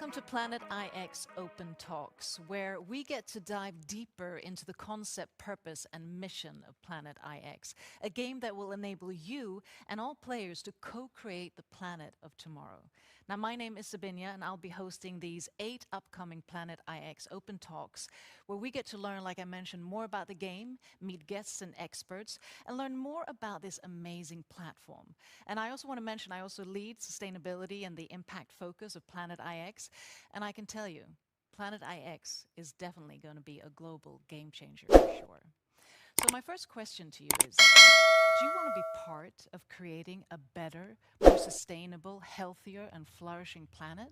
Welcome to Planet IX Open Talks, where we get to dive deeper into the concept, purpose, and mission of Planet IX, a game that will enable you and all players to co-create the planet of tomorrow. Now, my name is Sabinije, and I'll be hosting these 8 upcoming Planet IX Open Talks, where we get to learn, like I mentioned, more about the game, meet guests and experts, and learn more about this amazing platform. And I also want to mention, I also lead sustainability and the impact focus of Planet IX, and I can tell you, Planet IX is definitely going to be a global game changer for sure. So my first question to you is, do you want to be part of creating a better, more sustainable, healthier, and flourishing planet?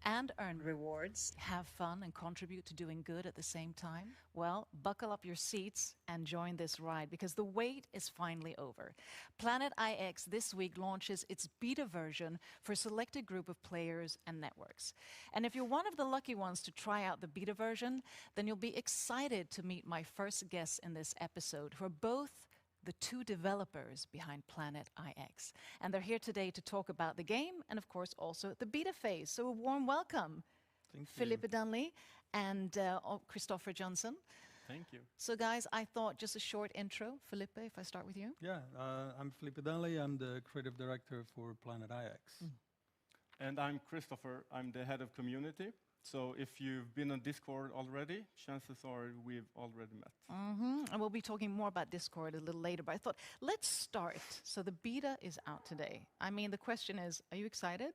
And earn rewards, have fun, and contribute to doing good at the same time? Well, buckle up your seats and join this ride, because the wait is finally over. Planet IX this week launches its beta version for a selected group of players and networks. And if you're one of the lucky ones to try out the beta version, then you'll be excited to meet my first guests in this episode, who are both the 2 developers behind Planet IX. And they're here today to talk about the game and, of course, also the beta phase. So a warm welcome, Felipe Dunley and Christopher Jeansson. Thank you. So guys, I thought just a short intro. Felipe, if I start with you. Yeah, I'm Felipe Dunley. I'm the creative director for Planet IX. And I'm Christopher. I'm the head of community. So if you've been on Discord already, chances are we've already met. And we'll be talking more about Discord a little later, but I thought, let's start. So the beta is out today. I mean, the question is, are you excited?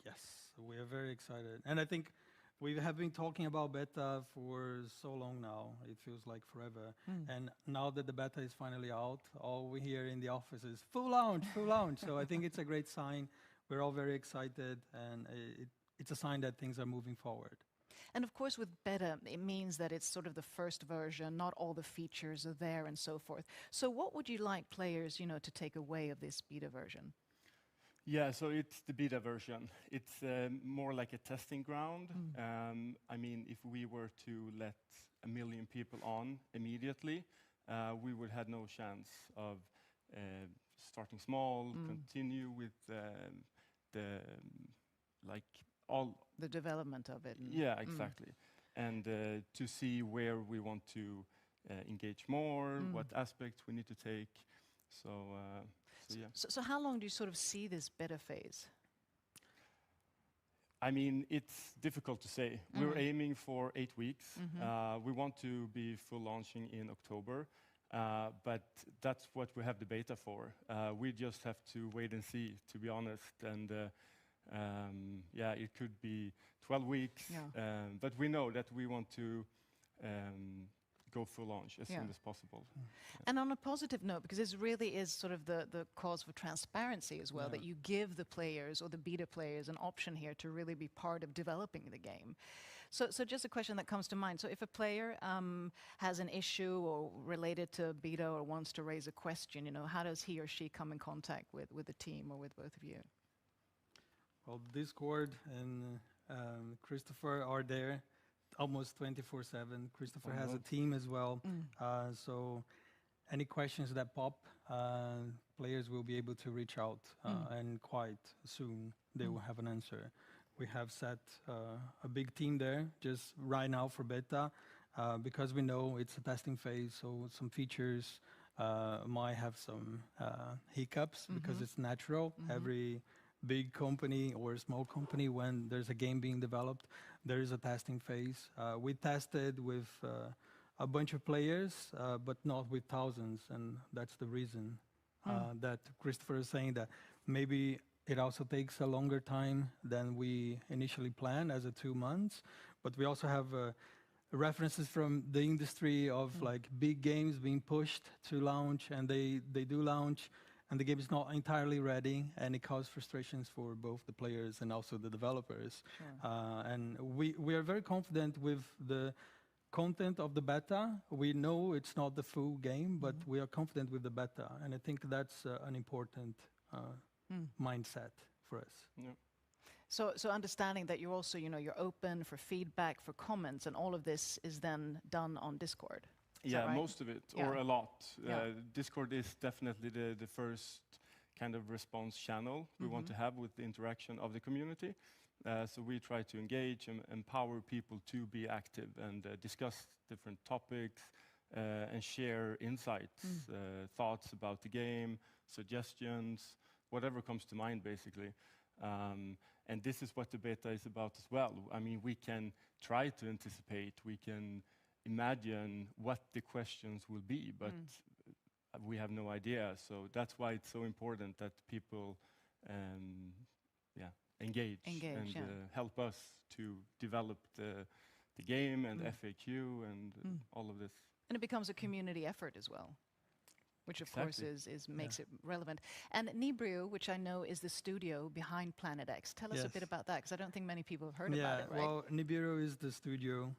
Yes, we are very excited. And I think we have been talking about beta for so long now. It feels like forever. And now that the beta is finally out, all we hear in the office is full launch, full launch. So I think it's a great sign. We're all very excited, and it's a sign that things are moving forward. And of course, with beta, it means that it's sort of the first version, not all the features are there and so forth. So what would you like players, to take away of this beta version? Yeah, so it's the beta version. It's more like a testing ground. I mean, if we were to let 1 million people on immediately, we would have no chance of starting small, continue with the development of it. Yeah, exactly. And to see where we want to engage more, what aspects we need to take. So yeah. So how long do you sort of see this beta phase? I mean, it's difficult to say. We're aiming for 8 weeks. We want to be full launching in October, but that's what we have the beta for. We just have to wait and see, to be honest. And yeah, it could be 12 weeks, but we know that we want to go full launch as soon as possible. And on a positive note, because this really is sort of the cause for transparency as well, that you give the players or the beta players an option here to really be part of developing the game. So just a question that comes to mind. So if a player has an issue or related to beta or wants to raise a question, how does he or she come in contact with the team or with both of you? Well, Discord and Christopher are there almost 24/7. Christopher has a team as well. So any questions that pop, players will be able to reach out, and quite soon they will have an answer. We have set a big team there just right now for beta, because we know it's a testing phase, so some features might have some hiccups, because it's natural. Every big company or small company, when there's a game being developed, there is a testing phase. We tested with a bunch of players, but not with thousands, and that's the reason that Christopher is saying that maybe it also takes a longer time than we initially planned as a 2 months. But we also have references from the industry of like big games being pushed to launch, and they do launch, and the game is not entirely ready, and it causes frustrations for both the players and also the developers. And we are very confident with the content of the beta. We know it's not the full game, but we are confident with the beta, and I think that's an important mindset for us. Yeah. So understanding that you're also, you're open for feedback, for comments, and all of this is then done on Discord. Yeah, right? Most of it, or a lot. Discord is definitely the first kind of response channel we want to have with the interaction of the community. So we try to engage and empower people to be active and discuss different topics and share insights, thoughts about the game, suggestions, whatever comes to mind, basically. And this is what the beta is about as well. I mean, we can try to anticipate, we can imagine what the questions will be, but we have no idea. So that's why it's so important that people engage and help us to develop the game and FAQ and all of this. And it becomes a community effort as well, which of course makes it relevant. And Nibrio, which I know is the studio behind Planet X. Tell us a bit about that, because I don't think many people have heard about it, right? Well, Nibrio is the studio.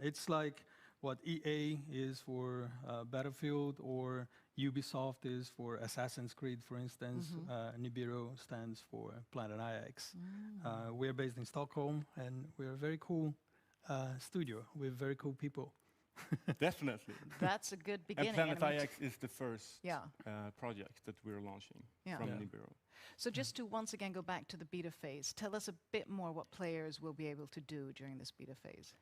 It's like what EA is for Battlefield, or Ubisoft is for Assassin's Creed, for instance. Nibiro stands for Planet IX. We're based in Stockholm, and we're a very cool studio with very cool people. Definitely. That's a good beginning. And Planet IX is the first project that we're launching from Nibiro. So just to once again go back to the beta phase, tell us a bit more what players will be able to do during this beta phase.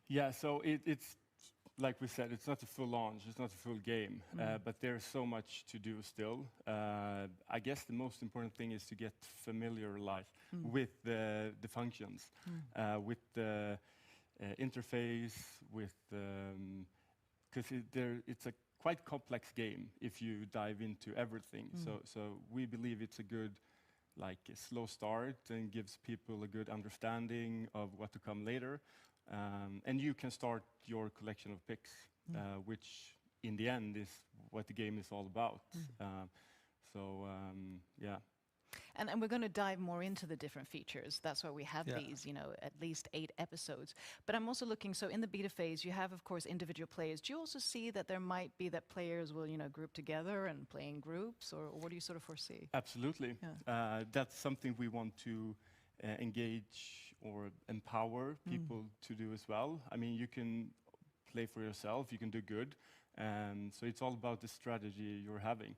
Yeah, so it's like we said, it's not a full launch, it's not a full game, but there's so much to do still. I guess the most important thing is to get familiarized with the functions, with the interface, with because it's a quite complex game if you dive into everything. So we believe it's a good, like, a slow start and gives people a good understanding of what to come later. And you can start your collection of picks, which in the end is what the game is all about. Yeah. And we're going to dive more into the different features. That's why we have these, at least 8 episodes. But I'm also looking, so in the beta phase, you have, of course, individual players. Do you also see that there might be that players will, group together and play in groups, or what do you sort of foresee? Absolutely. That's something we want to engage or empower people to do as well. I mean, you can play for yourself, you can do good. So it's all about the strategy you're having.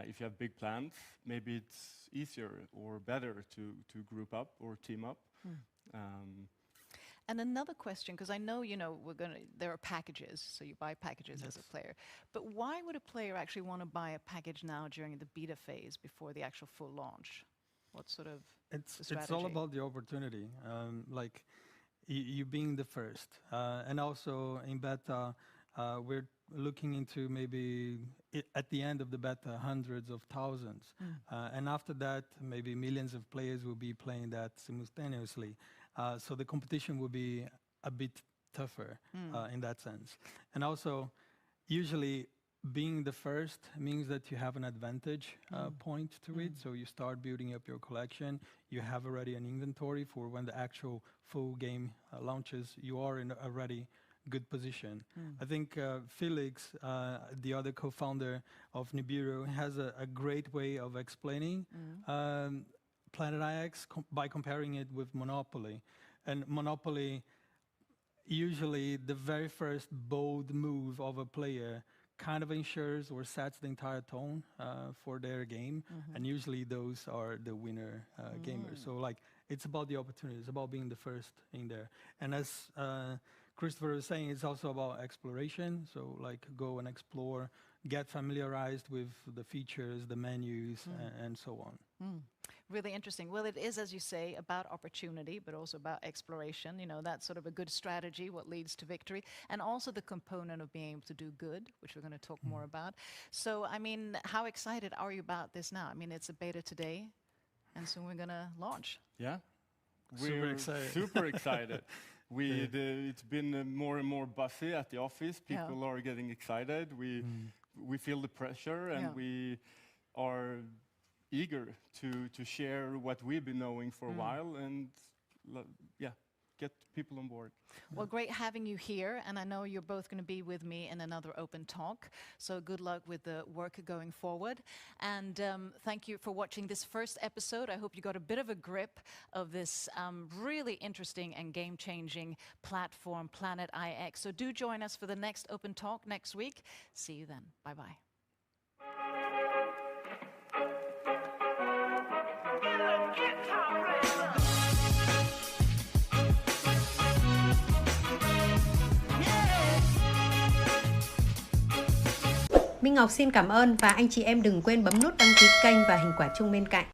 If you have big plans, maybe it's easier or better to group up or team up. And another question, because I know, there are packages, so you buy packages as a player. But why would a player actually want to buy a package now during the beta phase before the actual full launch? What sort of It's all about the opportunity, like you being the first. And also in beta, we're looking into maybe at the end of the beta, hundreds of thousands. And after that, maybe millions of players will be playing that simultaneously. So the competition will be a bit tougher in that sense. And also, usually being the first means that you have an advantage point to it. So you start building up your collection. You have already an inventory for when the actual full game launches. You are in a already good position. I think Felix, the other co-founder of Nibiru, has a great way of explaining Planet IX by comparing it with Monopoly. And Monopoly, usually the very first bold move of a player kind of ensures or sets the entire tone for their game. And usually those are the winner gamers. So like, it's about the opportunity. It's about being the first in there. And as Christopher was saying, it's also about exploration. So like, go and explore, get familiarized with the features, the menus, and so on. Really interesting. Well, it is, as you say, about opportunity, but also about exploration. That's sort of a good strategy, what leads to victory. And also the component of being able to do good, which we're going to talk more about. So, I mean, how excited are you about this now? I mean, it's a beta today, and soon we're going to launch. Yeah. Super excited. Super excited. It's been more and more buzzy at the office. People are getting excited. We feel the pressure, and we are eager to share what we've been knowing for a while, and get people on board. Well, great having you here, and I know you're both going to be with me in another open talk, so good luck with the work going forward. And thank you for watching this first episode. I hope you got a bit of a grip of this really interesting and game-changing platform, Planet IX. So do join us for the next open talk next week. See you then. Bye-bye. Minh Ngọc xin cảm ơn và anh chị em đừng quên bấm nút đăng ký kênh và hình quả chuông bên cạnh.